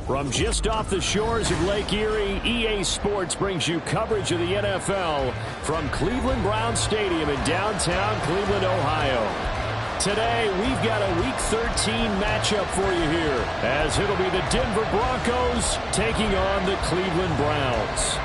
From just off the shores of Lake Erie, EA Sports brings you coverage of the NFL from Cleveland Browns Stadium in downtown Cleveland, Ohio. Today, we've got a Week 13 matchup for you here, as it'll be the Denver Broncos taking on the Cleveland Browns.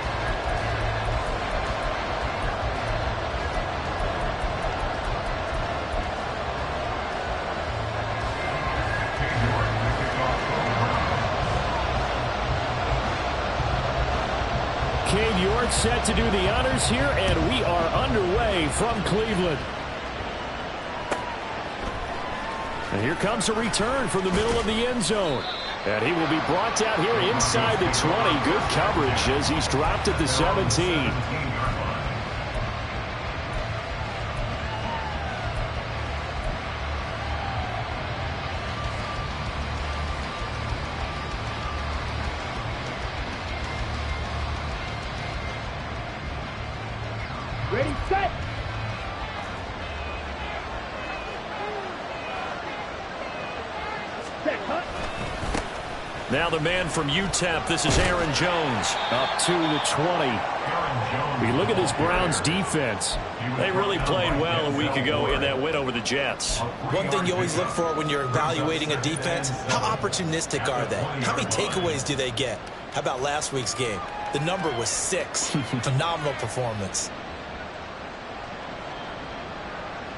York set to do the honors here, and we are underway from Cleveland. And here comes a return from the middle of the end zone. And he will be brought down here inside the 20. Good coverage as he's dropped at the 17. Ready, set. Set, cut. Now the man from UTEP, this is Aaron Jones. Up to the 20. We look at this Browns defense. They really played well a week ago in that win over the Jets. One thing you always look for when you're evaluating a defense, how opportunistic are they? How many takeaways do they get? How about last week's game? The number was 6. Phenomenal performance.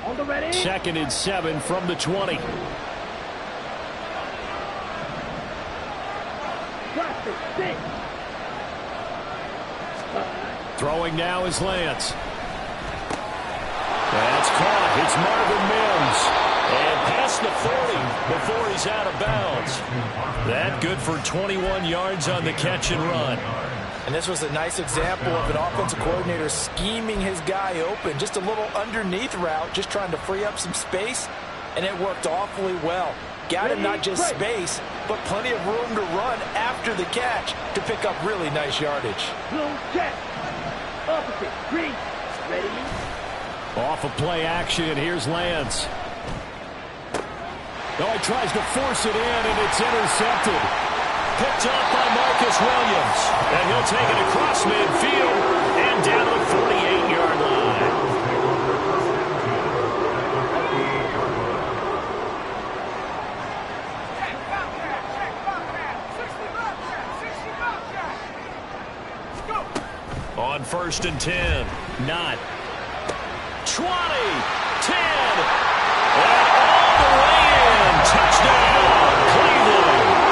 On the ready. 2nd and 7 from the 20. Throwing now is Lance. That's caught. It's Marvin Mims. And past the 40 before he's out of bounds. That good for 21 yards on the catch and run. And this was a nice example of an offensive coordinator scheming his guy open. Just a little underneath route, just trying to free up some space, and it worked awfully well. Got him not just space, but plenty of room to run after the catch to pick up really nice yardage. Check. Opposite. Green. Ready. Off of play action, here's Lance. Oh, he tries to force it in, and it's intercepted. Picked up by Marcus Williams. And he'll take it across midfield and down to the 48-yard line. On 1st and 10. Not. 20. 10. And all the way in. Touchdown, Cleveland.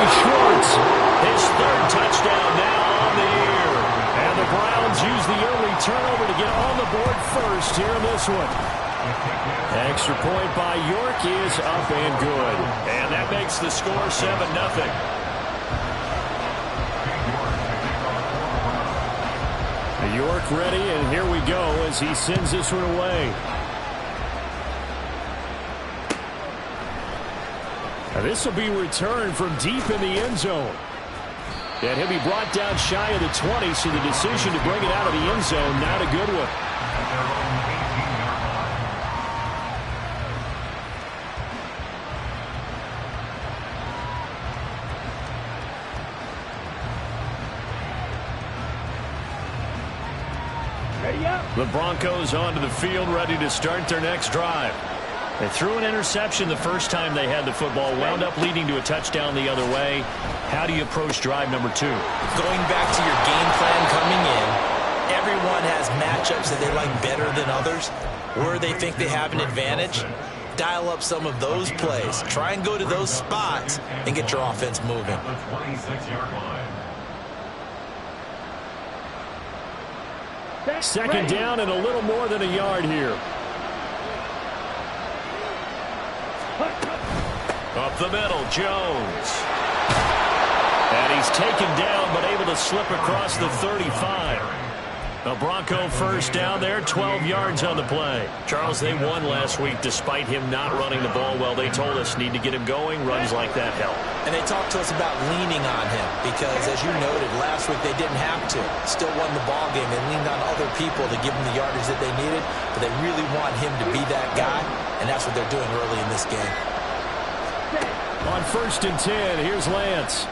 Schwartz, his 3rd touchdown now on the year. And the Browns use the early turnover to get on the board first here in this one. Extra point by York is up and good. And that makes the score 7-0. York ready, and here we go as he sends this one away. Now this will be returned from deep in the end zone. And he'll be brought down shy of the 20, so the decision to bring it out of the end zone, not a good one. Ready up. The Broncos onto the field, ready to start their next drive. They threw an interception the first time they had the football, wound up leading to a touchdown the other way. How do you approach drive number 2? Going back to your game plan coming in, everyone has matchups that they like better than others. Where they think they have an advantage, dial up some of those plays. Try and go to those spots and get your offense moving. Second down and a little more than a yard here. Up the middle, Jones. And he's taken down, but able to slip across the 35. A Bronco first down there, 12 yards on the play. Charles, they won last week despite him not running the ball well. They told us need to get him going. Runs like that help. And they talked to us about leaning on him because, as you noted, last week they didn't have to. Still won the ball game. They leaned on other people to give them the yardage that they needed, but they really want him to be that guy, and that's what they're doing early in this game. On 1st and 10, here's Lance.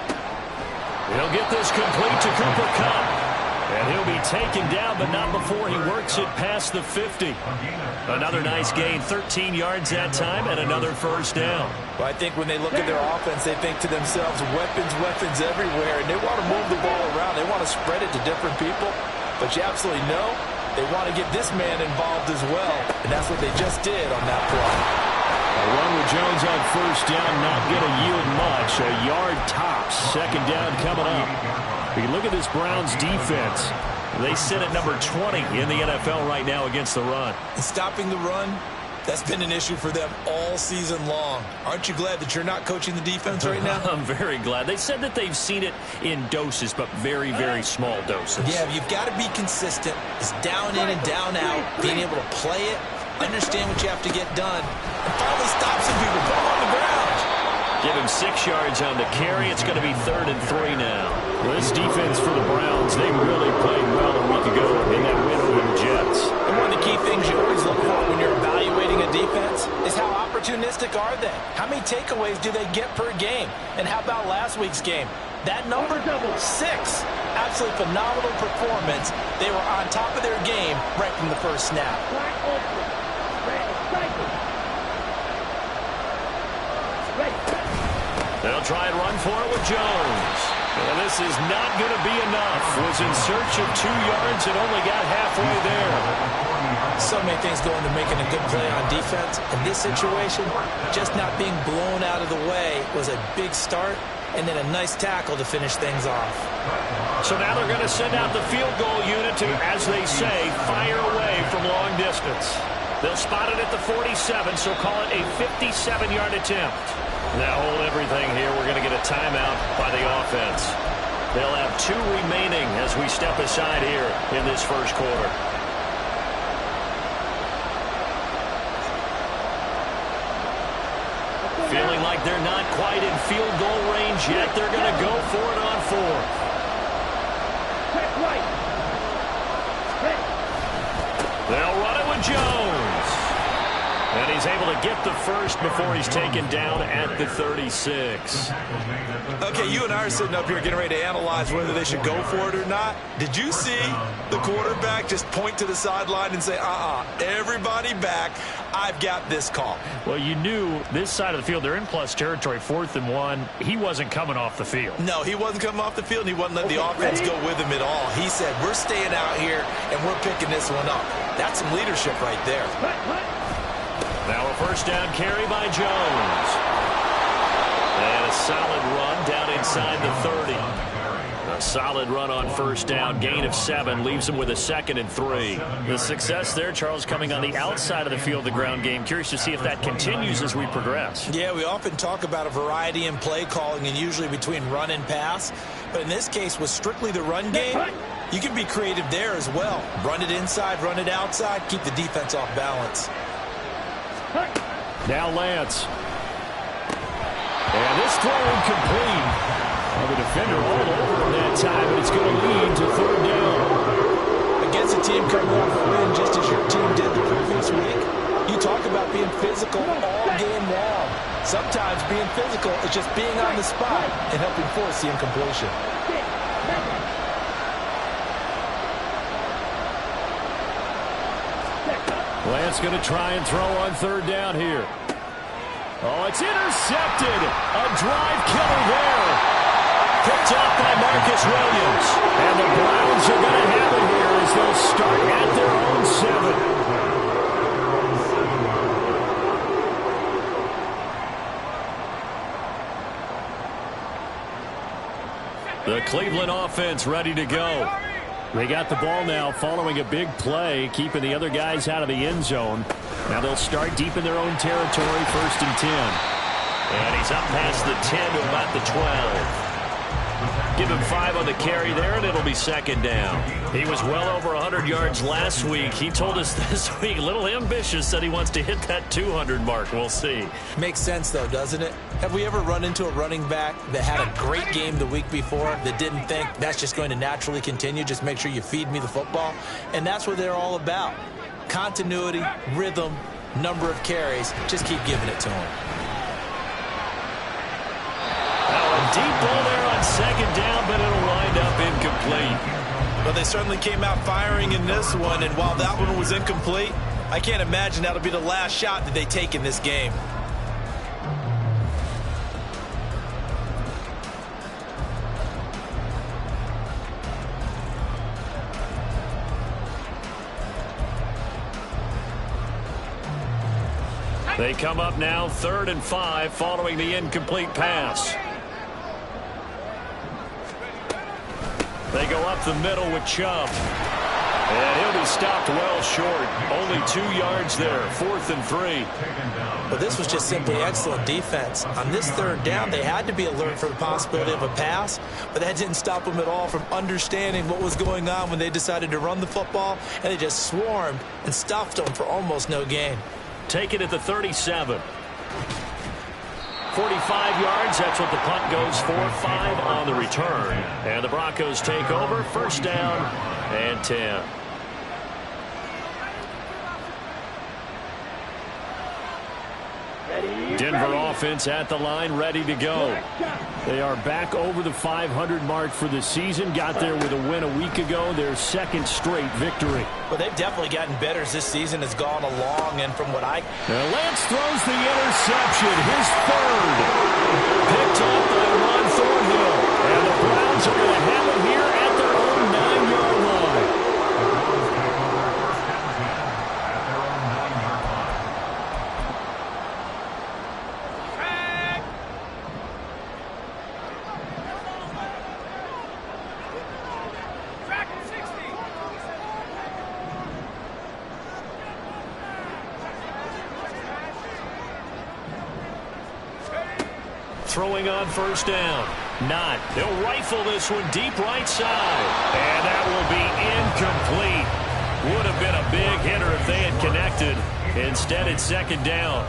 He'll get this complete to Cooper Kupp. And he'll be taken down, but not before he works it past the 50. Another nice gain, 13 yards that time, and another first down. Well, I think when they look at their offense, they think to themselves, weapons, weapons everywhere, and they want to move the ball around. They want to spread it to different people, but you absolutely know they want to get this man involved as well, and that's what they just did on that play. A run with Jones on first down, not going to yield much. A yard tops. Second down coming up. You look at this Browns defense. They sit at number 20 in the NFL right now against the run. And stopping the run, that's been an issue for them all season long. Aren't you glad that you're not coaching the defense right now? I'm very glad. They said that they've seen it in doses, but very, very small doses. Yeah, you've got to be consistent. It's down in and down out, being able to play it, understand what you have to get done, and finally stop some people, put them on the ground. Give him 6 yards on the carry. It's going to be 3rd and 3 now. Well, this defense for the Browns, they really played well a week ago in that win over the Jets. And one of the key things you always look for when you're evaluating a defense is how opportunistic are they? How many takeaways do they get per game? And how about last week's game? That number, 6. Absolutely phenomenal performance. They were on top of their game right from the first snap. They'll try and run for it with Jones. And this is not going to be enough. Was in search of 2 yards and only got halfway there. So many things go into making a good play on defense. In this situation, just not being blown out of the way was a big start, and then a nice tackle to finish things off. So now they're going to send out the field goal unit to, as they say, fire away from long distance. They'll spot it at the 47, so call it a 57-yard attempt. Now hold everything here. We're going to get a timeout by the offense. They'll have 2 remaining as we step aside here in this first quarter. Feeling like they're not quite in field goal range yet. They're going to go for it on 4th. They'll run it with Jones. And he's able to get the first before he's taken down at the 36. Okay, you and I are sitting up here getting ready to analyze whether they should go for it or not. Did you see the quarterback just point to the sideline and say, everybody back, I've got this call? Well, you knew this side of the field, they're in plus territory, 4th and 1. He wasn't coming off the field. No, he wasn't coming off the field, and he wasn't letting the offense go with him at all. He said, we're staying out here, and we're picking this one up. That's some leadership right there. Now a first down carry by Jones. And a solid run down inside the 30. A solid run on first down. Gain of 7 leaves him with a 2nd and 3. The success there, Charles, coming on the outside of the field, the ground game. Curious to see if that continues as we progress. Yeah, we often talk about a variety in play calling and usually between run and pass. But in this case, with strictly the run game, you can be creative there as well. Run it inside, run it outside, keep the defense off balance. Now Lance. And this throw incomplete. Well, the defender all over him that time, but it's going to lead to 3rd down. Against a team coming off a win just as your team did the previous week, you talk about being physical all game long. Sometimes being physical is just being on the spot and helping force the incompletion. Lance going to try and throw on 3rd down here. Oh, it's intercepted. A drive killer there. Picked up by Marcus Williams. And the Browns are going to have it here as they'll start at their own 7. The Cleveland offense ready to go. They got the ball now following a big play, keeping the other guys out of the end zone. Now they'll start deep in their own territory, 1st and 10. And he's up past the 10 to about the 12. Give him 5 on the carry there, and it'll be 2nd down. He was well over 100 yards last week. He told us this week, a little ambitious, said he wants to hit that 200 mark. We'll see. Makes sense, though, doesn't it? Have we ever run into a running back that had a great game the week before that didn't think that's just going to naturally continue? Just make sure you feed me the football. And that's what they're all about. Continuity, rhythm, number of carries. Just keep giving it to him. Deep ball there on 2nd down, but it'll wind up incomplete. Well, they certainly came out firing in this one, and while that one was incomplete, I can't imagine that'll be the last shot that they take in this game. They come up now 3rd and 5 following the incomplete pass. They go up the middle with Chubb. And he'll be stopped well short. Only 2 yards there. 4th and 3. Well, this was just simply excellent defense. On this 3rd down, they had to be alert for the possibility of a pass, but that didn't stop them at all from understanding what was going on when they decided to run the football, and they just swarmed and stuffed them for almost no gain. Take it at the 37. 45 yards, that's what the punt goes for. 5 on the return. And the Broncos take over. 1st down and 10. Denver offense at the line, ready to go. They are back over the 500 mark for the season. Got there with a win a week ago, their 2nd straight victory. Well, they've definitely gotten better as this season has gone along, and from what I... Now Lance throws the interception, his 3rd. Picked off by Ron Thornhill. And the Browns are going to have it here at their own 9-yard line. Throwing on 1st down. Not. They'll rifle this one deep right side. And that will be incomplete. Would have been a big hitter if they had connected. Instead, it's 2nd down.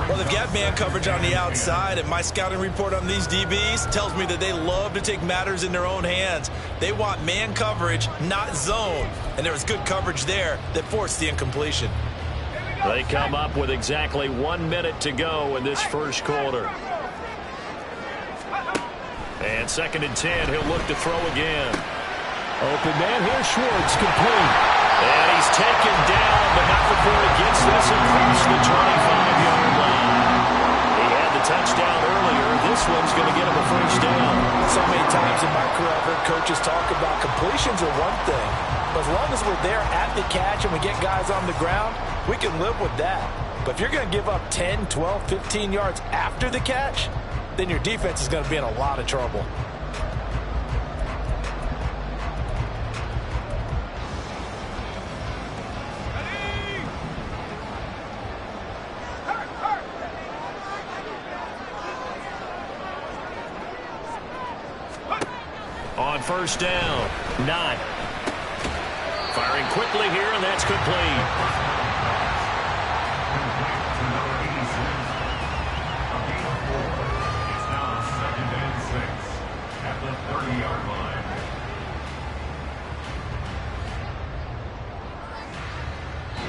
Well, they've got man coverage on the outside, and my scouting report on these DBs tells me that they love to take matters in their own hands. They want man coverage, not zone. And there was good coverage there that forced the incompletion. They come up with exactly 1 minute to go in this 1st quarter. And 2nd and 10, he'll look to throw again. Open man, here's Schwartz, complete. And he's taken down, but not before he gets this across the 25-yard line. He had the touchdown earlier. This one's going to get him a 1st down. So many times in my career, I've heard coaches talk about completions are one thing. But as long as we're there at the catch and we get guys on the ground, we can live with that. But if you're going to give up 10, 12, 15 yards after the catch, then your defense is going to be in a lot of trouble. On 1st down, 9. Firing quickly here, and that's complete.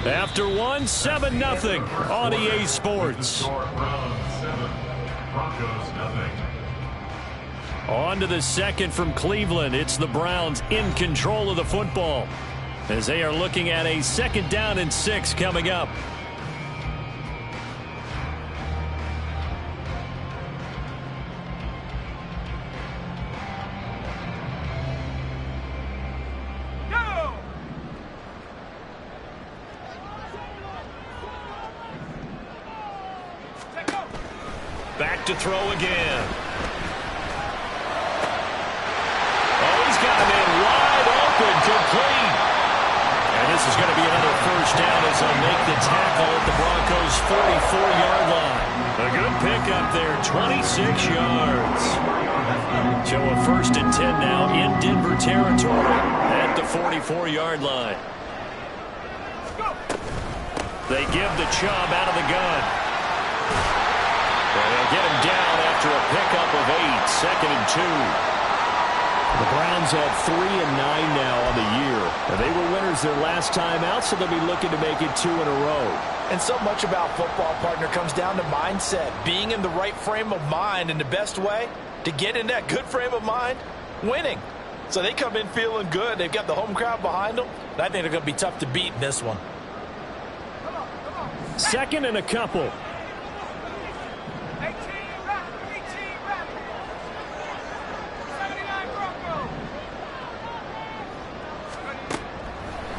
After 1, 7-0 on EA Sports. On to the 2nd from Cleveland. It's the Browns in control of the football as they are looking at a 2nd down and 6 coming up. Back to throw again. Oh, he's got him in wide open, complete. first down as they'll make the tackle at the Broncos' 44-yard line. A good pickup there, 26 yards. So a 1st and 10 now in Denver territory at the 44-yard line. They give the Chubb out of the gun. And they'll get him down after a pickup of 8, 2nd and 2. The Browns at 3-9 now on the year. And they were winners their last time out, so they'll be looking to make it 2 in a row. And so much about football, partner, comes down to mindset. Being in the right frame of mind, and the best way to get in that good frame of mind, winning. So they come in feeling good. They've got the home crowd behind them. And I think they're going to be tough to beat in this one. 2nd and a couple.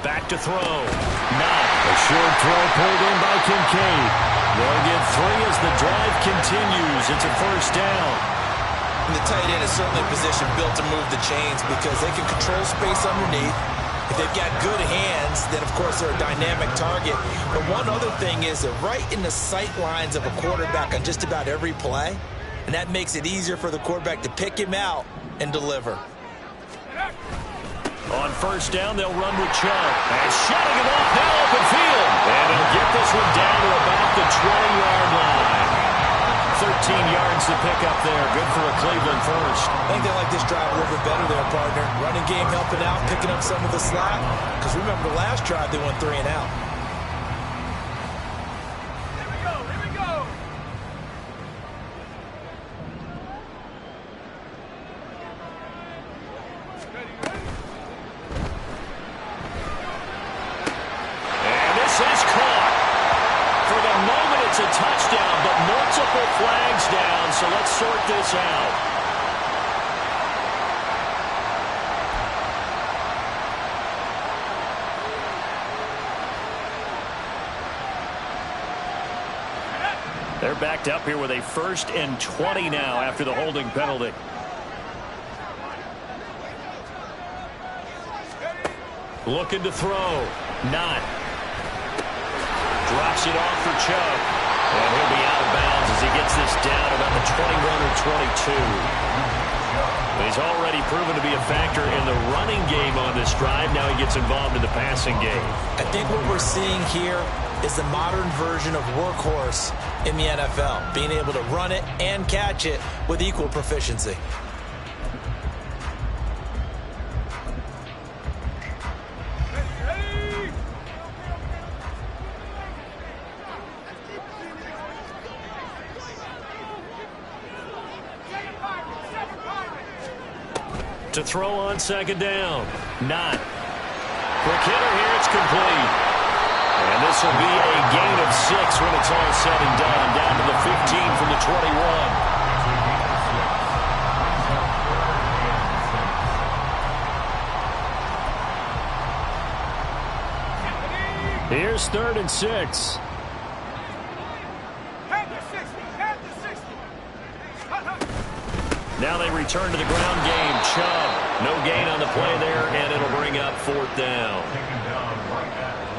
Back to throw. Not a short throw pulled in by Kincaid. They'll get 3 as the drive continues. It's a 1st down. And the tight end is certainly a position built to move the chains because they can control space underneath. If they've got good hands, then, of course, they're a dynamic target. But one other thing is they're right in the sight lines of a quarterback on just about every play. And that makes it easier for the quarterback to pick him out and deliver. On 1st down, they'll run with Chubb. And shutting him off now open field. And he'll get this one down to about the 20-yard line. 13 yards to pick up there. Good for a Cleveland first. I think they like this drive a little bit better there, partner. Running game helping out, picking up some of the slack. Because remember, the last drive, they went 3 and out. Here we go. Is caught. For the moment, it's a touchdown, but multiple flags down, so let's sort this out. They're backed up here with a 1st and 20 now after the holding penalty. Looking to throw. Not. Drops it off for Chubb. And he'll be out of bounds as he gets this down about the 21 or 22. He's already proven to be a factor in the running game on this drive. Now he gets involved in the passing game. I think what we're seeing here is the modern version of workhorse in the NFL. Being able to run it and catch it with equal proficiency. To throw on 2nd down. Not. Quick hitter here. It's complete. And this will be a gain of 6 when it's all said and done. Down to the 15 from the 21. Here's 3rd and 6. Now they return to the ground game. Chubb, no gain on the play there, and it'll bring up 4th down.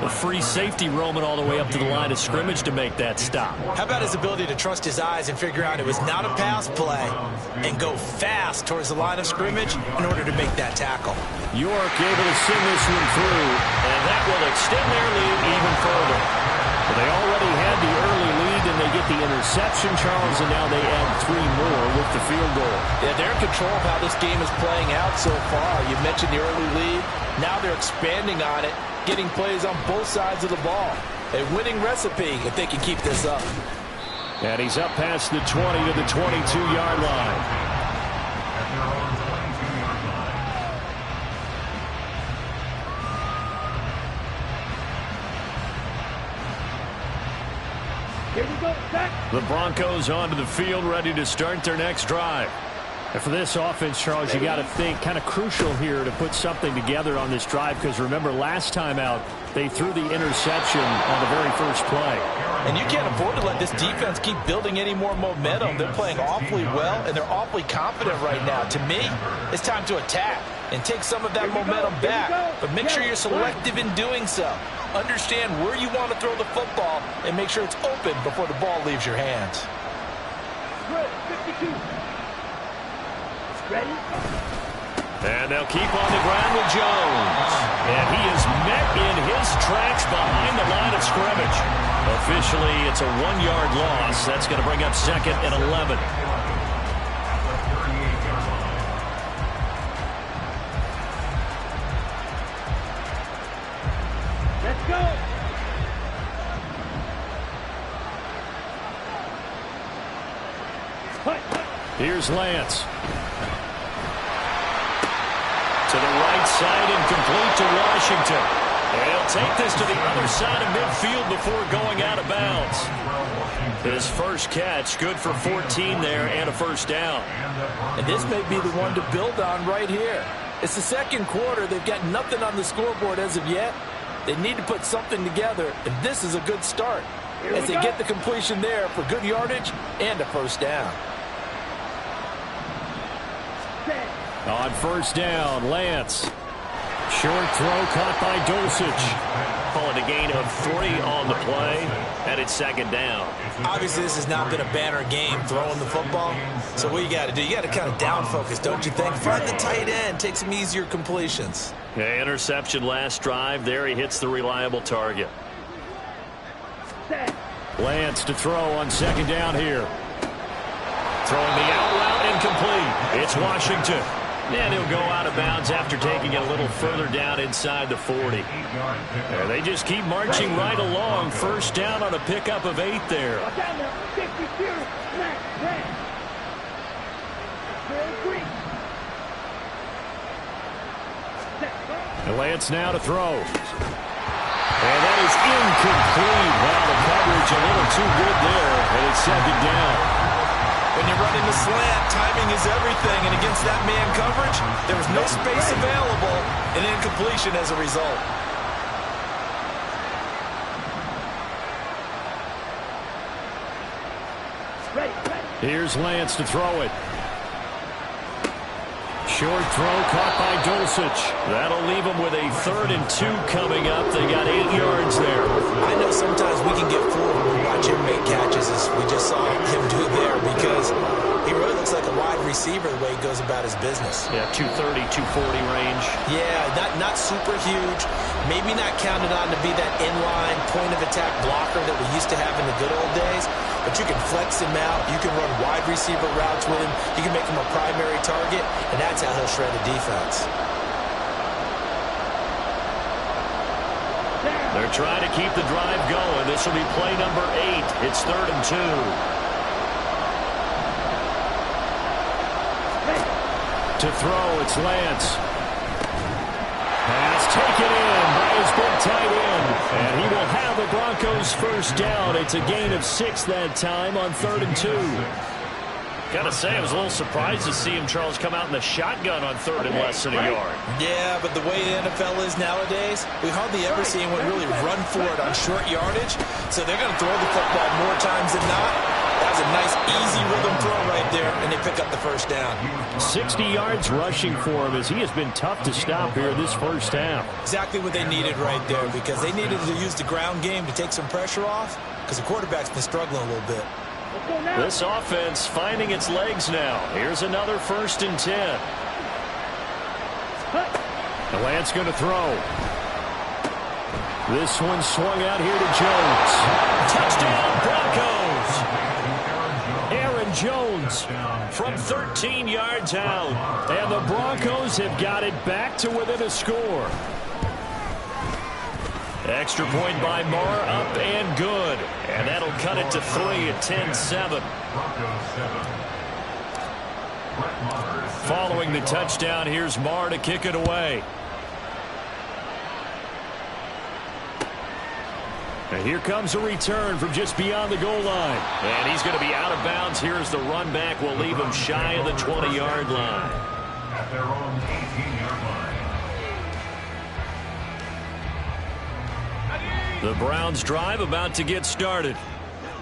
A free safety roaming all the way up to the line of scrimmage to make that stop. How about his ability to trust his eyes and figure out it was not a pass play and go fast towards the line of scrimmage in order to make that tackle. York able to send this one through, and that will extend their lead even further. Well, they already had the early lead, and they get the interception, Charles, and now they add 3 more with the field goal. Yeah, they're in control of how this game is playing out so far. You mentioned the early lead. Now they're expanding on it, getting plays on both sides of the ball. A winning recipe if they can keep this up. And he's up past the 20 to the 22-yard line. Here we go, Zach. The Broncos onto the field, ready to start their next drive. And for this offense, Charles, you got to think kind of crucial here to put something together on this drive, because remember last time out they threw the interception on the very first play. And you can't afford to let this defense keep building any more momentum. They're playing awfully well, and they're awfully confident right now. To me, it's time to attack. and take some of that momentum back. But make sure you're selective in doing so. Understand where you want to throw the football and make sure it's open before the ball leaves your hands. Good. 52. Ready? And they'll keep on the ground with Jones. And he is met in his tracks behind the line of scrimmage. Officially, it's a 1-yard loss. That's going to bring up 2nd and 11. Let's go. Here's Lance. To the right side and complete to Washington. And he'll take this to the other side of midfield before going out of bounds. His first catch, good for 14 there and a first down. And this may be the one to build on right here. It's the second quarter. They've got nothing on the scoreboard as of yet. They need to put something together, and this is a good start as they get the completion there for good yardage and a first down. On first down, Lance. Short throw caught by Dulcich. Call it a gain of 3 on the play, and it's 2nd down. Obviously, this has not been a banner game throwing the football. So what you got to do, you got to kind of down focus, don't you think? Find the tight end, take some easier completions. Yeah, interception last drive. There he hits the reliable target. Lance to throw on 2nd down here. Throwing the out route incomplete. It's Washington. And he'll go out of bounds after taking it a little further down inside the 40. And they just keep marching right along. First down on a pickup of 8 there. And Lance now to throw. And that is incomplete. Well, the coverage a little too good there. And it's 2nd down. When you're running the slant, timing is everything. And against that man coverage, there was no space available, and incompletion as a result. Here's Lance to throw it. Short throw caught by Dulcich. That'll leave them with a 3rd and 2 coming up. They got 8 yards there. I know sometimes we can get fooled when we watch him make catches, as we just saw him do there, because he really looks like a wide receiver the way he goes about his business. Yeah, 230, 240 range. Yeah, not super huge. Maybe not counted on to be that inline point-of-attack blocker that we used to have in the good old days. But you can flex him out. You can run wide receiver routes with him. You can make him a primary target, and that's how he'll shred a defense. They're trying to keep the drive going. This will be play number 8. It's 3rd and 2. To throw, it's Lance. Pass taken in by his big tight end. And he will have the Broncos first down. It's a gain of 6 that time on 3rd and 2. Gotta say, I was a little surprised to see him, Charles, come out in the shotgun on 3rd and less than a yard. Yeah, but the way the NFL is nowadays, we hardly ever see anyone really run for it on short yardage. So they're going to throw the football more times than not. That was a nice, easy rhythm throw right there, and they pick up the first down. 60 yards rushing for him as he has been tough to stop here this first half. Exactly what they needed right there, because they needed to use the ground game to take some pressure off, because the quarterback's been struggling a little bit. This offense finding its legs now. Here's another 1st and 10. The Lance going to throw. This one swung out here to Jones. Touchdown, Broncos! Aaron Jones from 13 yards out. And the Broncos have got it back to within a score. Extra point by Marr, up and good. And that'll cut it to 3 at 10-7. Following the touchdown, here's Marr to kick it away. And here comes a return from just beyond the goal line. And he's going to be out of bounds. Here's the run back. Will leave him shy of the 20-yard line. At their own 18-yard line. The Browns drive about to get started.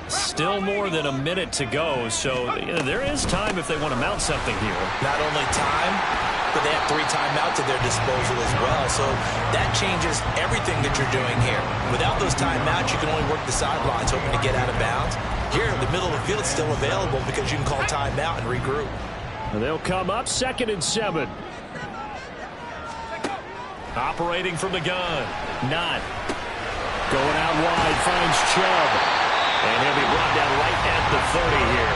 Still more than a minute to go, so there is time if they want to mount something here. Not only time, but they have 3 timeouts at their disposal as well. So that changes everything that you're doing here. Without those timeouts, you can only work the sidelines, hoping to get out of bounds. Here, the middle of the field is still available because you can call timeout and regroup. And they'll come up 2nd and 7. Operating from the gun. Not. Going out wide, finds Chubb. And he'll be brought down right at the 30 here.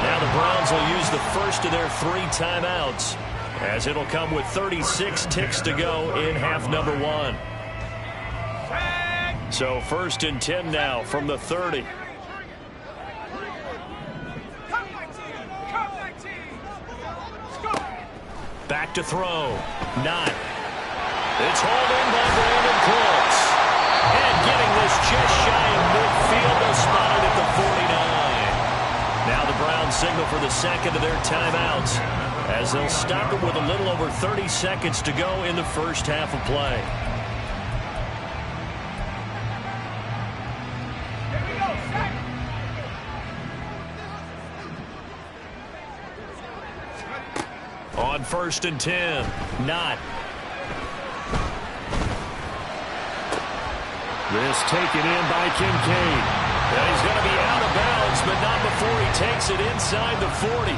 Now the Browns will use the first of their 3 timeouts, as it'll come with 36 ticks to go in half number 1. So 1st and 10 now from the 30. Back to throw. Not. It's hauled in by Brandon Cooks. And getting this just shy of midfield, they'll spot it at the 49. Now the Browns signal for the 2nd of their timeouts, as they'll stop it with a little over 30 seconds to go in the first half of play. On 1st and 10. Not. This taken in by Kincaid. And he's going to be out of bounds, but not before he takes it inside the 40.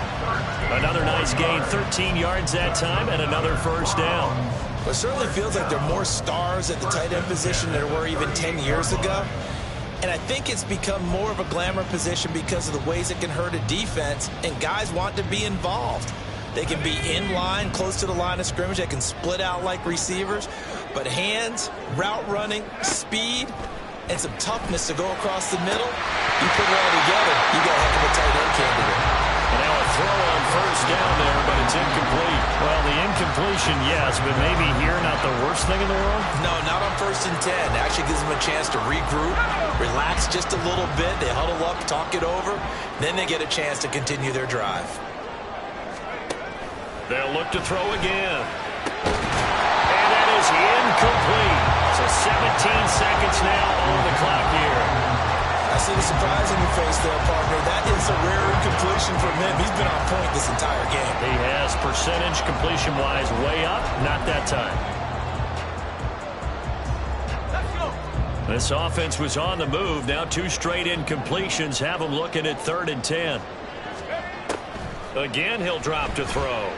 Another nice gain, 13 yards that time, and another first down. Well, it certainly feels like there are more stars at the tight end position than there were even 10 years ago. And I think it's become more of a glamour position because of the ways it can hurt a defense, and guys want to be involved. They can be in line, close to the line of scrimmage. They can split out like receivers. But hands, route running, speed, and some toughness to go across the middle, you put it all together, you got a heck of a tight end candidate. And now a throw on first down there, but it's incomplete. Well, the incompletion, yes, but maybe here not the worst thing in the world? No, not on 1st and 10. It actually gives them a chance to regroup, relax just a little bit. They huddle up, talk it over. Then they get a chance to continue their drive. They'll look to throw again. And that is incomplete. So 17 seconds now on the clock here. I see the surprise in your face there, partner. That is a rare incompletion from him. He's been on point this entire game. He has, percentage completion-wise way up. Not that time. This offense was on the move. Now 2 straight incompletions have him looking at 3rd and 10. Again, he'll drop to throw.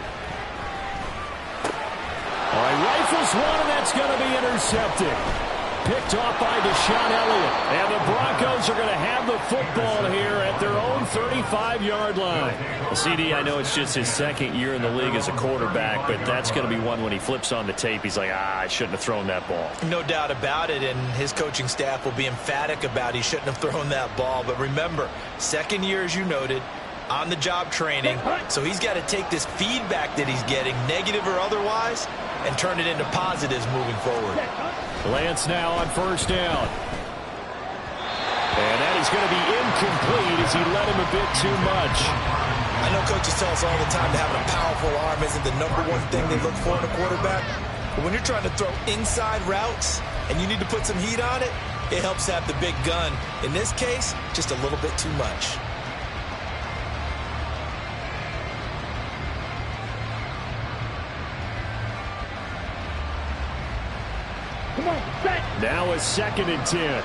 All right, rifles one, and that's going to be intercepted. Picked off by Deshaun Elliott. And the Broncos are going to have the football here at their own 35-yard line. Well, CD, I know it's just his 2nd year in the league as a quarterback, but that's going to be one when he flips on the tape. He's like, I shouldn't have thrown that ball. No doubt about it, and his coaching staff will be emphatic about he shouldn't have thrown that ball. But remember, 2nd year, as you noted, on-the-job training, so he's got to take this feedback that he's getting, negative or otherwise, and turn it into positives moving forward. Lance now on 1st down. And that is going to be incomplete as he led him a bit too much. I know coaches tell us all the time that having a powerful arm isn't the #1 thing they look for in a quarterback. But when you're trying to throw inside routes and you need to put some heat on it, it helps have the big gun. In this case, just a little bit too much. Now a 2nd and 10.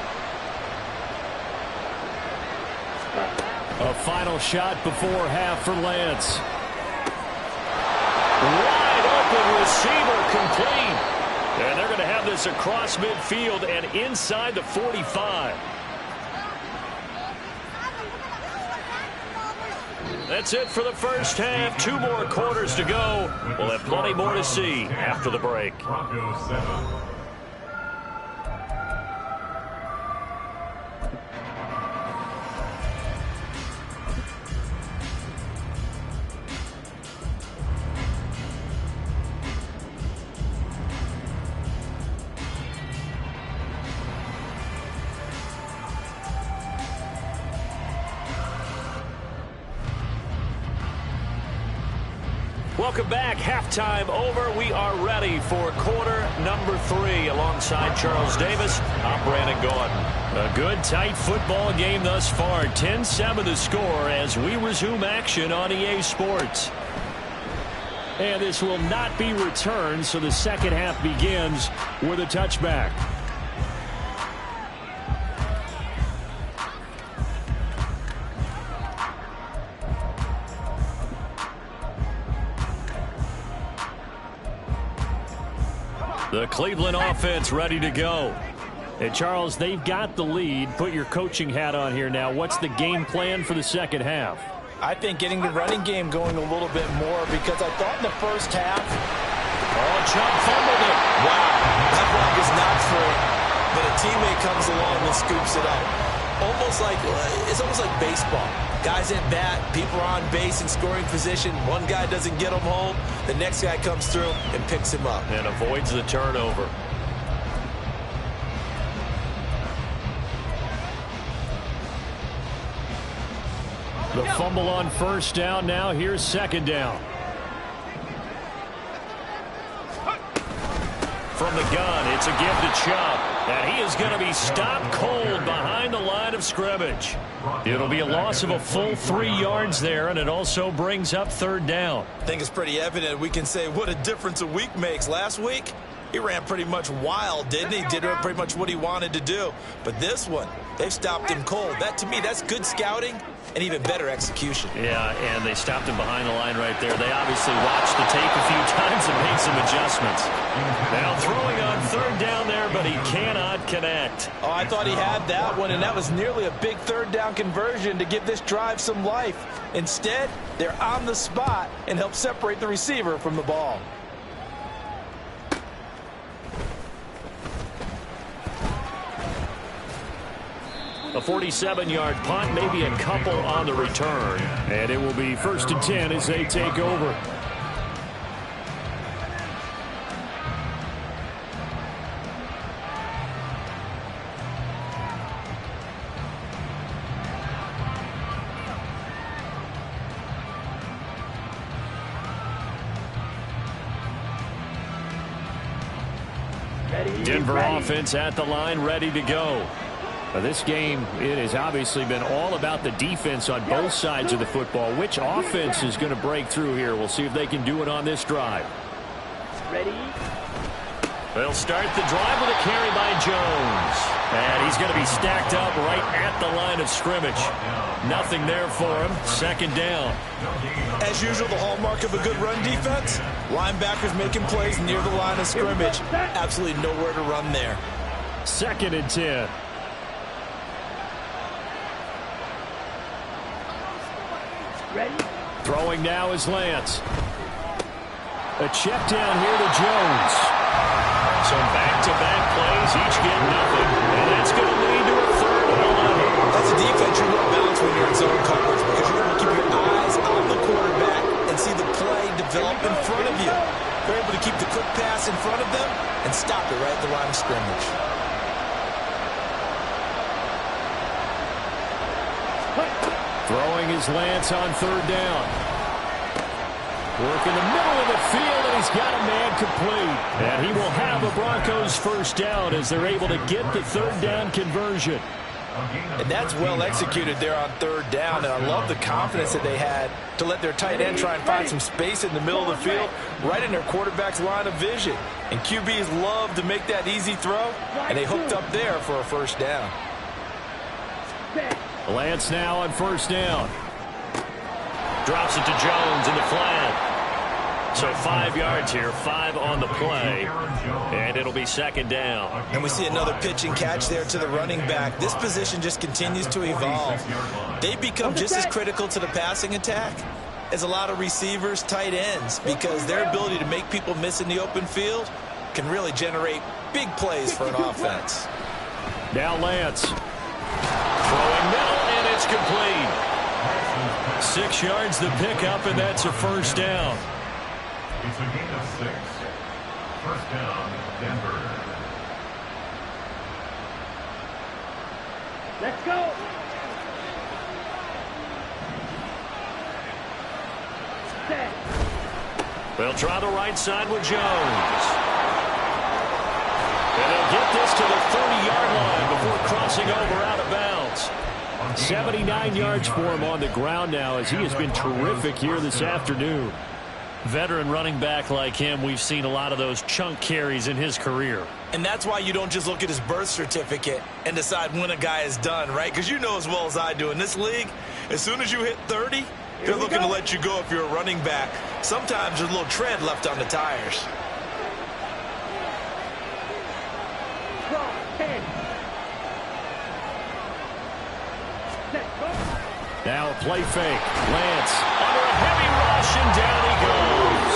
A final shot before half for Lance. Wide open receiver complete. And they're going to have this across midfield and inside the 45. That's it for the first half. 2 more quarters to go. We'll have plenty more to see after the break. Welcome back. Halftime over. We are ready for quarter number 3 alongside Charles Davis. I'm Brandon Gordon. A good, tight football game thus far. 10-7 the score as we resume action on EA Sports. And this will not be returned, so the second half begins with a touchback. The Cleveland offense ready to go. And Charles, they've got the lead. Put your coaching hat on here now. What's the game plan for the second half? I think getting the running game going a little bit more, because I thought in the first half, Chubb fumbled it. Wow, that block is not free, but a teammate comes along and scoops it up. It's almost like baseball. Guys at bat, people are on base in scoring position. One guy doesn't get him home. The next guy comes through and picks him up. And avoids the turnover. The fumble on first down. Now here's second down. From the gun, it's a give to Chubb. And he is going to be stopped cold behind the line of scrimmage. It'll be a loss of a full 3 yards there, and it also brings up third down. I think it's pretty evident. We can say what a difference a week makes. Last week, he ran pretty much wild, didn't he? Did pretty much what he wanted to do. But this one, they've stopped him cold. That, to me, that's good scouting and even better execution. Yeah, and they stopped him behind the line right there. They obviously watched the tape a few times and made some adjustments. Now throwing on third down there, but he cannot connect. oh, I thought he had that one, and that was nearly a big third down conversion to give this drive some life. Instead, they're on the spot and help separate the receiver from the ball. A 47-yard punt, maybe a couple on the return. And it will be 1st and 10 as they take over. Denver offense at the line, ready to go. This game, it has obviously been all about the defense on both sides of the football. Which offense is going to break through here? We'll see if they can do it on this drive. Ready? They'll start the drive with a carry by Jones. And he's going to be stacked up right at the line of scrimmage. Nothing there for him. Second down. As usual, the hallmark of a good run defense, linebackers making plays near the line of scrimmage. Absolutely nowhere to run there. 2nd and 10. Ready? Throwing now is Lance. A check down here to Jones. So back-to-back plays, each get nothing. And that's going to lead to a 3rd and 11. That's a defense you want balance when you're in zone coverage, because you're going to keep your eyes on the quarterback and see the play develop in front of you. They're able to keep the quick pass in front of them and stop it right at the line of scrimmage. Throwing is Lance on 3rd down. Work in the middle of the field, and he's got a man complete. And he will have a Broncos 1st down as they're able to get the 3rd down conversion. And that's well executed there on 3rd down. And I love the confidence that they had to let their tight end try and find some space in the middle of the field, right in their quarterback's line of vision. And QBs love to make that easy throw, and they hooked up there for a 1st down. Lance now on 1st down. Drops it to Jones in the flat. So 5 yards here, 5 on the play. And it'll be 2nd down. And we see another pitch and catch there to the running back. This position just continues to evolve. They become just as critical to the passing attack as a lot of receivers, tight ends, because their ability to make people miss in the open field can really generate big plays for an offense. Now Lance. Throwing middle, and it's complete. 6 yards the pickup, and that's a 1st down. It's a gain of 6. 1st down, Denver. Let's go. Set. They'll try the right side with Jones. And they'll get this to the 30-yard line before crossing over out of bounds. 79 yards for him on the ground now, as he has been terrific here this afternoon. Veteran running back like him, we've seen a lot of those chunk carries in his career. And that's why you don't just look at his birth certificate and decide when a guy is done, right? Because you know as well as I do, in this league, as soon as you hit 30, they're looking to let you go if you're a running back. Sometimes there's a little tread left on the tires. Now a play fake. Lance under a heavy rush, and down he goes.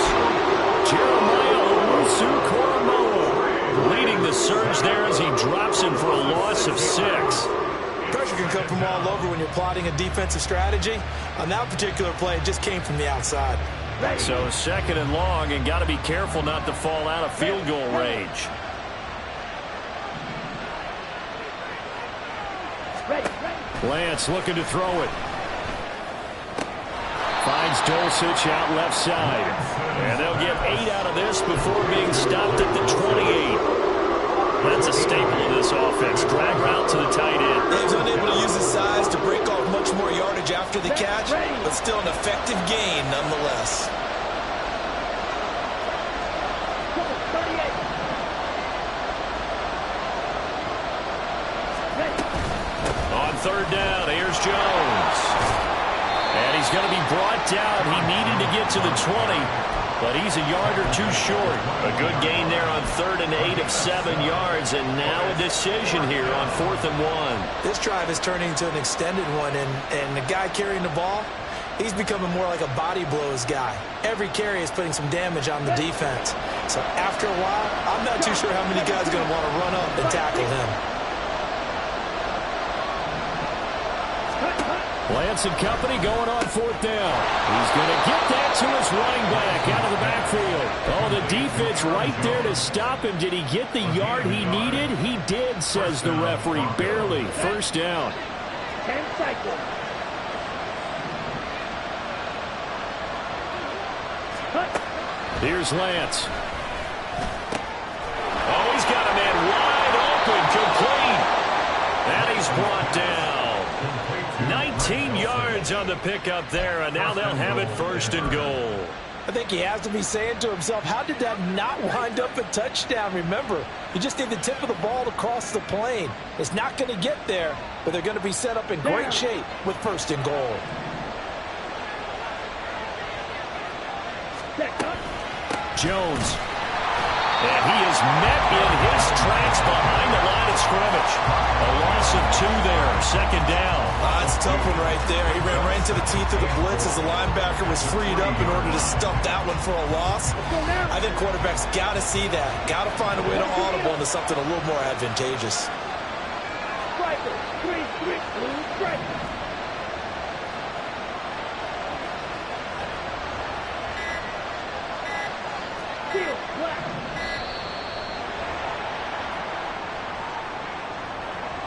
Jeremiah Owusu-Koramoah leading the surge there as he drops him for a loss of 6. Pressure can come from all over when you're plotting a defensive strategy. On that particular play, it just came from the outside. So 2nd and long, and got to be careful not to fall out of field goal range. Lance looking to throw it. Finds Dulcich out left side. And they'll get 8 out of this before being stopped at the 28. That's a staple of this offense. Drag route to the tight end. Dave's unable to use his size to break off much more yardage after the catch, but still an effective gain nonetheless. On 3rd down, here's Jones. And he's going to be brought down. He needed to get to the 20, but he's a yard or 2 short. A good gain there on 3rd and 8 of 7 yards, and now a decision here on 4th and 1. This drive is turning into an extended one, and the guy carrying the ball, he's becoming more like a body blows guy. Every carry is putting some damage on the defense. So after a while, I'm not too sure how many guys are going to want to run up and tackle him. Lance and company going on 4th down. He's going to get that to his running back out of the backfield. Oh, the defense right there to stop him. Did he get the yard he needed? He did, says the referee. Barely. 1st down. 10 cycles. Here's Lance. Oh, he's got a man wide open, complete. And he's brought down. 19 yards on the pickup there, and now they'll have it 1st and goal. I think he has to be saying to himself, how did that not wind up a touchdown? Remember, you just need the tip of the ball to cross the plane. It's not going to get there, but they're going to be set up in great shape with 1st and goal. Jones. And he is met in his tracks behind the line of scrimmage. A loss of 2 there. 2nd down. That's a tough one right there. He ran right into the teeth of the blitz as the linebacker was freed up in order to stuff that one for a loss. I think quarterbacks got to see that. Got to find a way to audible into something a little more advantageous. Striker. 3-3. Blue striker. Field black.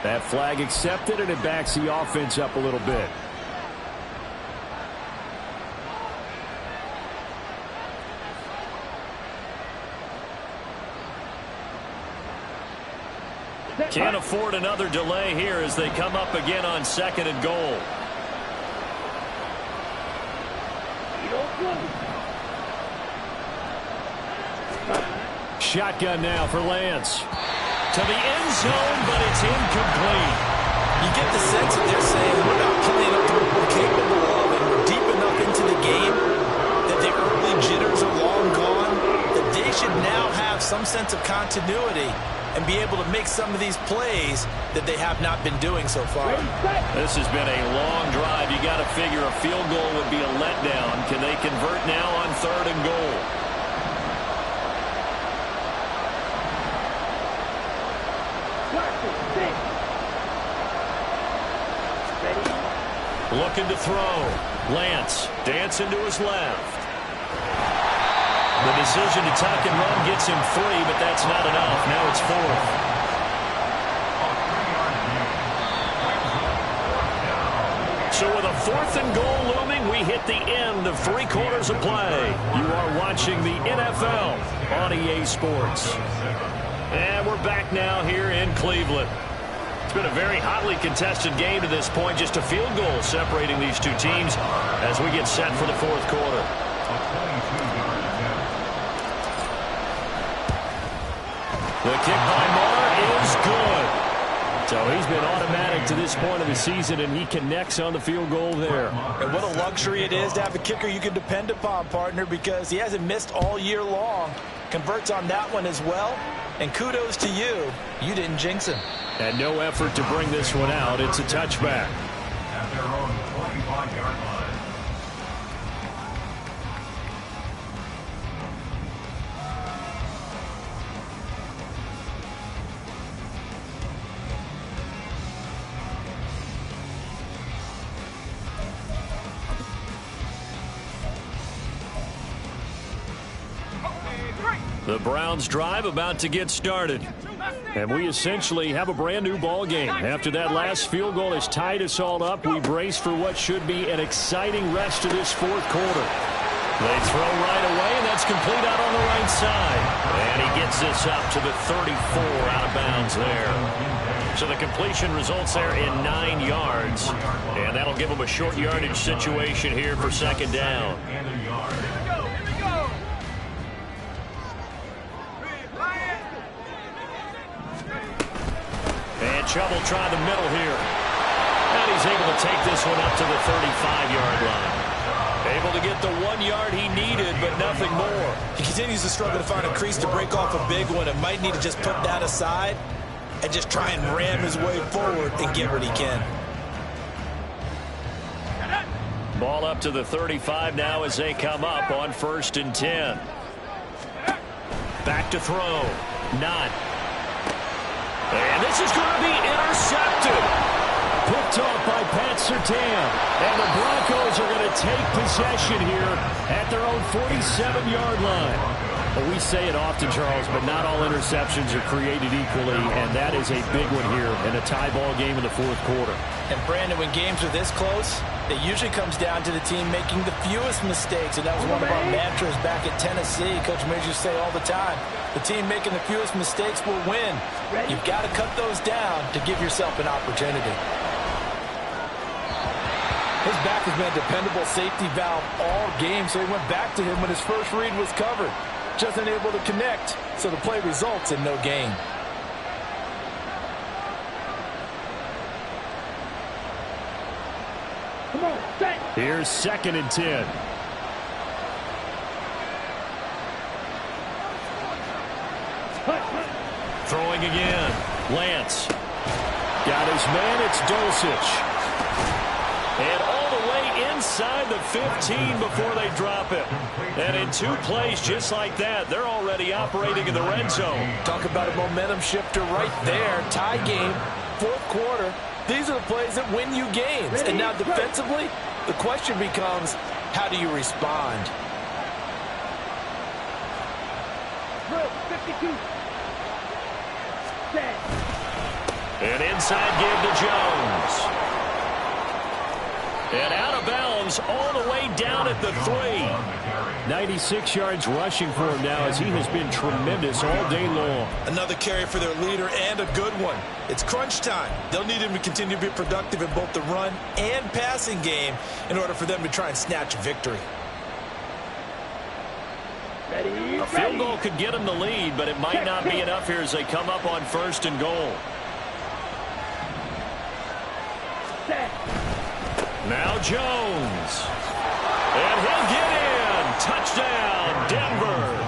That flag accepted, and it backs the offense up a little bit. Can't afford another delay here as they come up again on 2nd and goal. Shotgun now for Lance. To the end zone, but it's incomplete. You get the sense that they're saying we're not playing up to what we're capable of, and we're deep enough into the game that the early jitters are long gone, that they should now have some sense of continuity and be able to make some of these plays that they have not been doing so far. This has been a long drive. You got to figure a field goal would be a letdown. Can they convert now on 3rd and goal? Looking to throw. Lance dancing to his left. The decision to tuck and run gets him 3, but that's not enough. Now it's 4th. So with a 4th and goal looming, we hit the end of 3 quarters of play. You are watching the NFL on EA Sports. And we're back now here in Cleveland. It's been a very hotly contested game to this point. Just a field goal separating these two teams as we get set for the 4th quarter. The kick by Marr is good. So he's been automatic to this point of the season, and he connects on the field goal there. And what a luxury it is to have a kicker you can depend upon, partner, because he hasn't missed all year long. Converts on that one as well. And kudos to you. You didn't jinx him. And no effort to bring this one out. It's a touchback. At their own 25-yard line. The Browns drive about to get started. And we essentially have a brand new ball game. After that last field goal has tied us all up, we brace for what should be an exciting rest of this fourth quarter. They throw right away, and that's complete out on the right side. And he gets this up to the 34 out of bounds there. So the completion results there in 9 yards. And that'll give him a short yardage situation here for second down. And Chubb will try the middle here. And he's able to take this one up to the 35-yard line. Able to get the 1 yard he needed, but nothing more. He continues to struggle to find a crease to break off a big one, and might need to just put that aside and just try and ram his way forward and get what he can. Ball up to the 35 now as they come up on 1st and 10. Back to throw. Not. And this is going to be intercepted. Picked off by Pat Surtain. And the Broncos are going to take possession here at their own 47-yard line. Well, we say it often, Charles, but not all interceptions are created equally, and that is a big one here in a tie ball game in the fourth quarter. And, Brandon, when games are this close, it usually comes down to the team making the fewest mistakes, and that was one of our mantras back at Tennessee. Coach Major used to say all the time, the team making the fewest mistakes will win. You've got to cut those down to give yourself an opportunity. His back has been a dependable safety valve all game, so he went back to him when his first read was covered. Just unable to connect, so the play results in no gain. Come on, set. Here's 2nd and 10. Throwing again. Lance. Got his man. It's Dulcich. And all the way inside the 15 before they drop it. And in 2 plays just like that, they're already operating in the red zone. Talk about a momentum shifter right there. Tie game, fourth quarter. These are the plays that win you games. And now defensively, the question becomes, how do you respond? 52. Set. An inside give to Jones. And out of bounds all the way down at the 3. 96 yards rushing for him now as he has been tremendous all day long. Another carry for their leader and a good one. It's crunch time. They'll need him to continue to be productive in both the run and passing game in order for them to try and snatch a victory. Ready, A field goal could get them the lead, but it might not be enough here as they come up on 1st and goal. set. Now Jones. And he'll get in. Touchdown, Denver.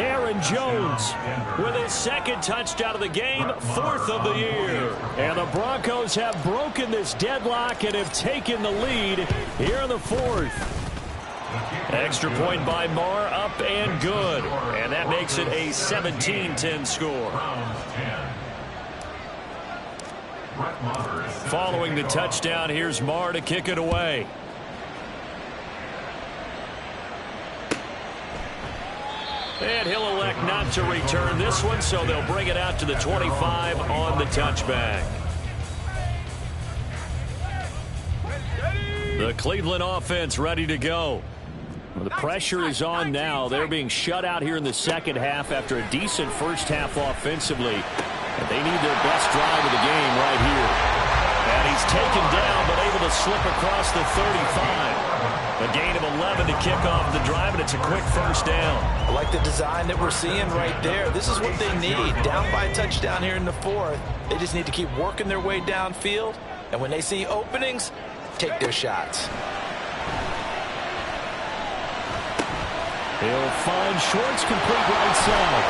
Aaron Jones with his 2nd touchdown of the game, 4th of the year. And the Broncos have broken this deadlock and have taken the lead here in the 4th. Extra point by Marr, up and good. And that makes it a 17-10 score. Following the touchdown, here's Marr to kick it away. And he'll elect not to return this one, so they'll bring it out to the 25 on the touchback. The Cleveland offense ready to go. The pressure is on now. They're being shut out here in the second half after a decent first half offensively. And they need their best drive of the game right here. And he's taken down but able to slip across the 35. A gain of 11 to kick off the drive, and it's a quick first down. I like the design that we're seeing right there. This is what they need. Down by a touchdown here in the fourth. They just need to keep working their way downfield. And when they see openings, take their shots. He'll find Schwartz complete right side.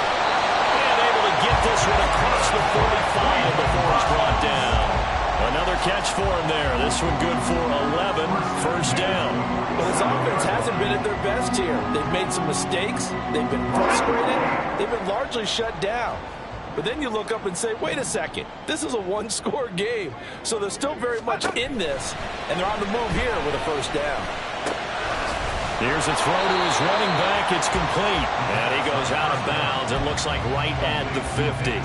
And able to get this one across the 45 before it's brought down. Another catch for him there. This one good for 11. First down. Well, this offense hasn't been at their best here. They've made some mistakes. They've been frustrated. They've been largely shut down. But then you look up and say, wait a second. This is a one-score game. So they're still very much in this, and they're on the move here with a first down. Here's a throw to his running back. It's complete. And he goes out of bounds. It looks like right at the 50.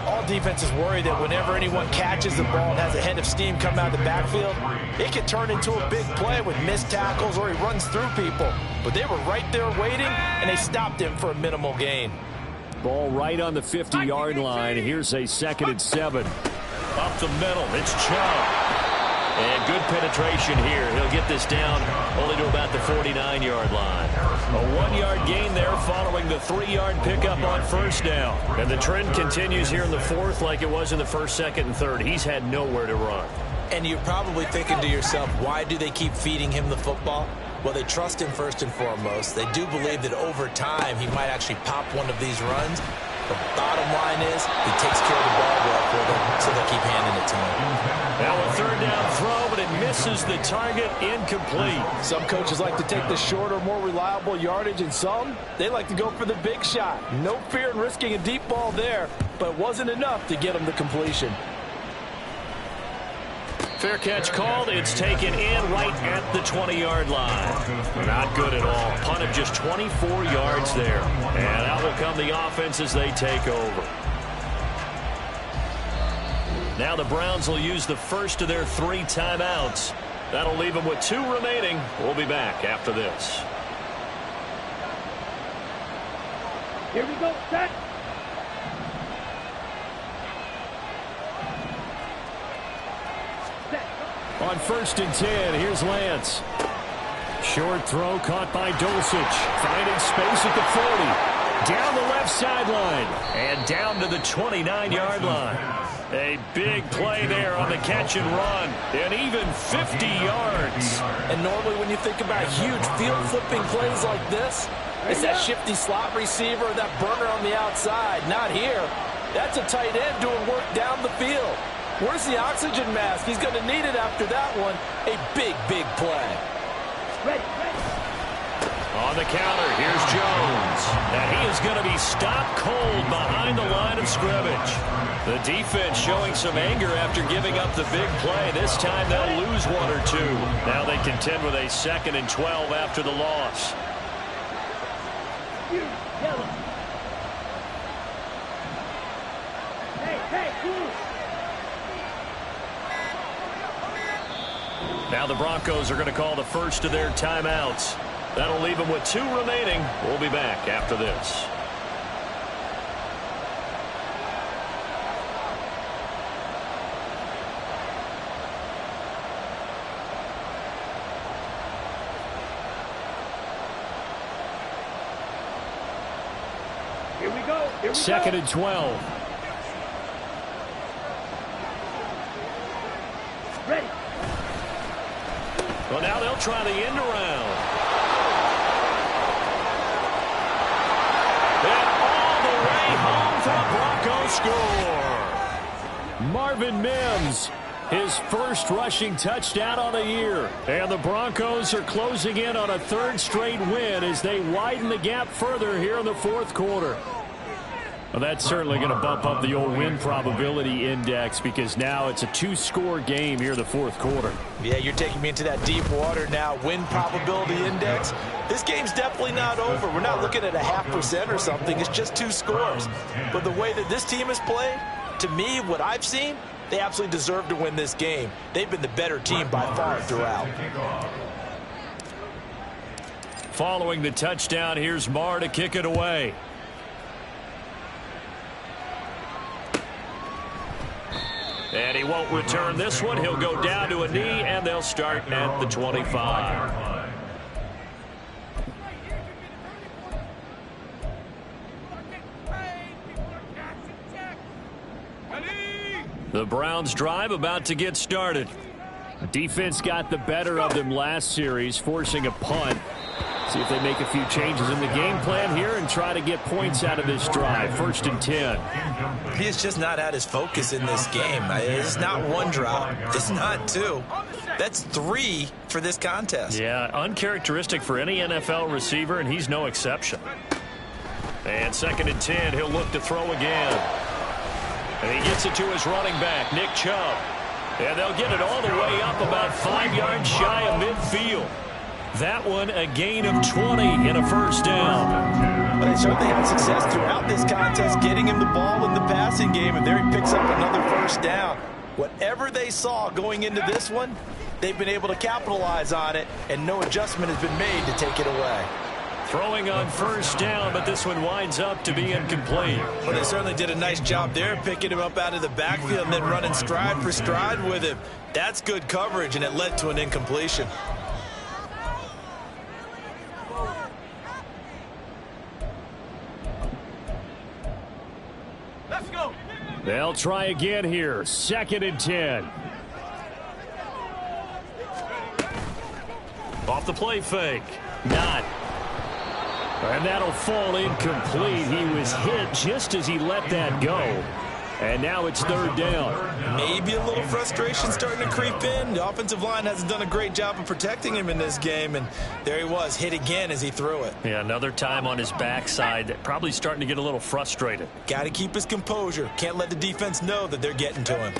All defenses worry that whenever anyone catches the ball and has a head of steam come out of the backfield, it can turn into a big play with missed tackles or he runs through people. But they were right there waiting, and they stopped him for a minimal gain. Ball right on the 50-yard line. Here's a 2nd and 7. Up the middle. It's Chubb. And good penetration here. He'll get this down only to about the 49-yard line. A 1-yard gain there following the 3-yard pickup on first down. And the trend continues here in the fourth like it was in the first, second, and third. He's had nowhere to run. And you're probably thinking to yourself, why do they keep feeding him the football? Well, they trust him first and foremost. They do believe that over time he might actually pop one of these runs. The bottom line is he takes care of the ball well for them, so they keep handing it to him. Now a 3rd down throw, but it misses the target. Incomplete. Some coaches like to take the shorter, more reliable yardage, and some, they like to go for the big shot. No fear in risking a deep ball there, but it wasn't enough to get them the completion. Fair catch called. It's taken in right at the 20-yard line. Not good at all. Punt of just 24 yards there. And out will come the offense as they take over. Now the Browns will use the first of their 3 timeouts. That'll leave them with 2 remaining. We'll be back after this. Here we go, set. On 1st and 10, here's Lance. Short throw caught by Dulcich. Finding space at the 40. Down the left sideline. And down to the 29-yard line. A big play there on the catch and run. And even 50 yards. And normally when you think about huge field-flipping plays like this, it's that shifty slot receiver, that burner on the outside. Not here. That's a tight end doing work down the field. Where's the oxygen mask? He's going to need it after that one. A big, big play. Ready. On the counter, here's Jones. And he is going to be stopped cold behind the line of scrimmage. The defense showing some anger after giving up the big play. This time they'll lose 1 or 2. Now they contend with a 2nd and 12 after the loss. Yellow. Hey, cool. Now the Broncos are going to call the first of their timeouts. That'll leave them with 2 remaining. We'll be back after this. Here we go. 2nd and 12. Ready. Well, now they'll try the end around. And all the way home for a Bronco score. Marvin Mims, his first rushing touchdown on the year. And the Broncos are closing in on a 3rd straight win as they widen the gap further here in the 4th quarter. Well, that's certainly going to bump up the old win probability index because now it's a 2-score game here in the 4th quarter. Yeah, you're taking me into that deep water now. Win probability index. This game's definitely not over. We're not looking at a 0.5% or something. It's just 2 scores. But the way that this team has played, to me, what I've seen, they absolutely deserve to win this game. They've been the better team by far throughout. Following the touchdown, here's Marr to kick it away. And he won't return this one. He'll go down to a knee, and they'll start at the 25. The Browns drive about to get started. Defense got the better of them last series, forcing a punt. See if they make a few changes in the game plan here and try to get points out of this drive. 1st and 10. He's just not at his focus in this game. It's not one drop. It's not two. That's 3 for this contest. Yeah, uncharacteristic for any NFL receiver, and he's no exception. And 2nd and 10, he'll look to throw again. And he gets it to his running back, Nick Chubb. And they'll get it all the way up about 5 yards shy of midfield. That one a gain of 20 and a 1st down. But they certainly had success throughout this contest getting him the ball in the passing game, and there he picks up another 1st down. Whatever they saw going into this one, they've been able to capitalize on it, and no adjustment has been made to take it away. Throwing on 1st down, but this one winds up to be incomplete. Well, they certainly did a nice job there, picking him up out of the backfield and then running stride for stride with him. That's good coverage, and it led to an incompletion. Let's go. They'll try again here. 2nd and 10. Off the play fake. Not. And that'll fall incomplete. He was hit just as he let that go. And now it's 3rd down. Maybe a little frustration starting to creep in. The offensive line hasn't done a great job of protecting him in this game, and there he was, hit again as he threw it. Yeah, another time on his backside. Probably starting to get a little frustrated. Got to keep his composure. Can't let the defense know that they're getting to him.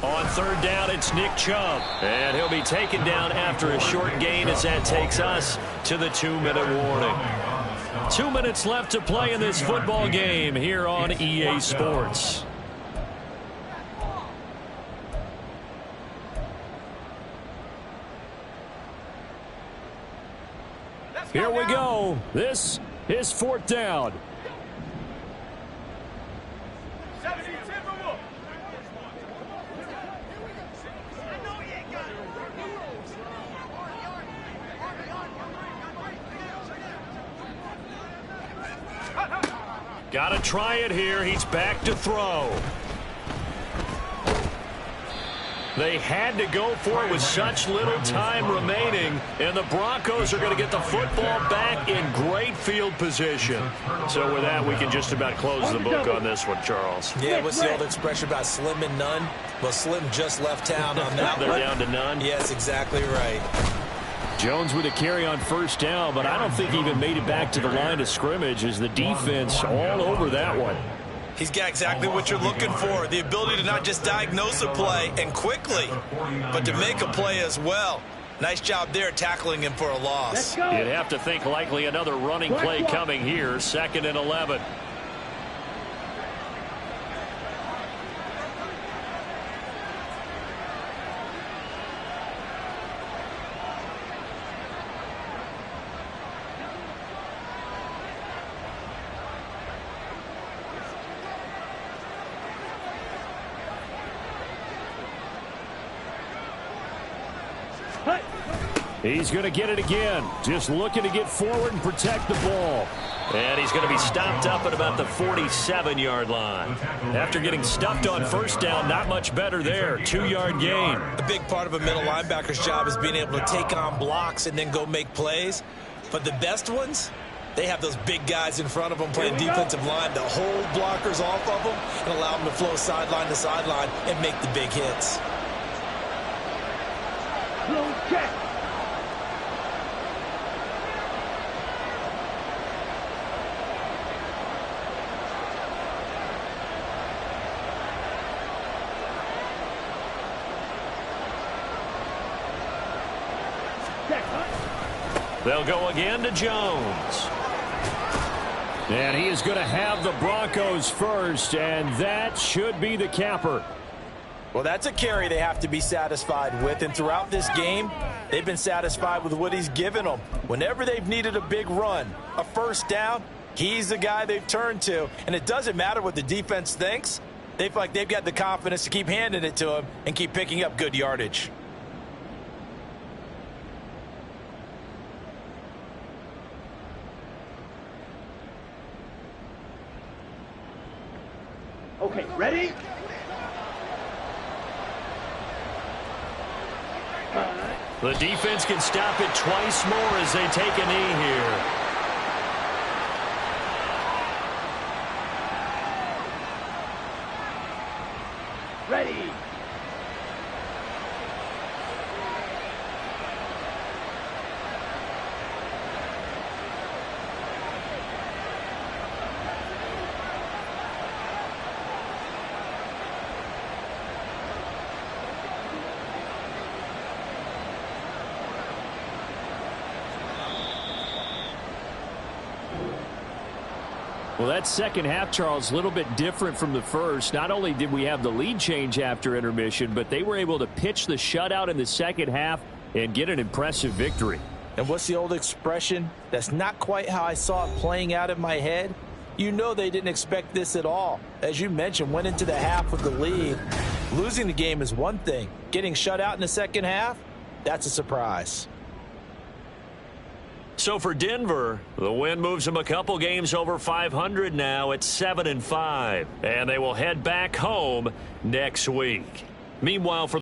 On 3rd down, it's Nick Chubb. And he'll be taken down after a short gain as that takes us to the 2-minute warning. 2 minutes left to play in this football game here on EA Sports. Here we go. This is 4th down. Got to try it here. He's back to throw. They had to go for it with such little time remaining, and the Broncos are going to get the football back in great field position. So with that, we can just about close the book on this one, Charles. Yeah, what's the old expression about slim and none? Well, Slim just left town on that They're one. down to none. Yes, exactly right. Jones with a carry on 1st down, but I don't think he even made it back to the line of scrimmage as the defense all over that one. He's got exactly what you're looking for, the ability to not just diagnose a play and quickly, but to make a play as well. Nice job there tackling him for a loss. You'd have to think likely another running play coming here, 2nd and 11. He's going to get it again. Just looking to get forward and protect the ball. And he's going to be stopped up at about the 47-yard line. After getting stuffed on 1st down, not much better there. 2-yard gain. A big part of a middle linebacker's job is being able to take on blocks and then go make plays. But the best ones, they have those big guys in front of them playing defensive line to hold blockers off of them and allow them to flow sideline to sideline and make the big hits. Check. They'll go again to Jones. And he is going to have the Broncos first, and that should be the capper. Well, that's a carry they have to be satisfied with, and throughout this game, they've been satisfied with what he's given them. Whenever they've needed a big run, a 1st down, he's the guy they've turned to, and it doesn't matter what the defense thinks. They feel like they've got the confidence to keep handing it to him and keep picking up good yardage. Okay, ready? The defense can stop it twice more as they take a knee here. Ready. Well, that second half, Charles, a little bit different from the first. Not only did we have the lead change after intermission, but they were able to pitch the shutout in the second half and get an impressive victory. And what's the old expression? That's not quite how I saw it playing out in my head. You know they didn't expect this at all. As you mentioned, went into the half with the lead. Losing the game is one thing. Getting shut out in the second half, that's a surprise. So for Denver, the win moves them a couple games over 500 now at 7-5. And they will head back home next week. Meanwhile, for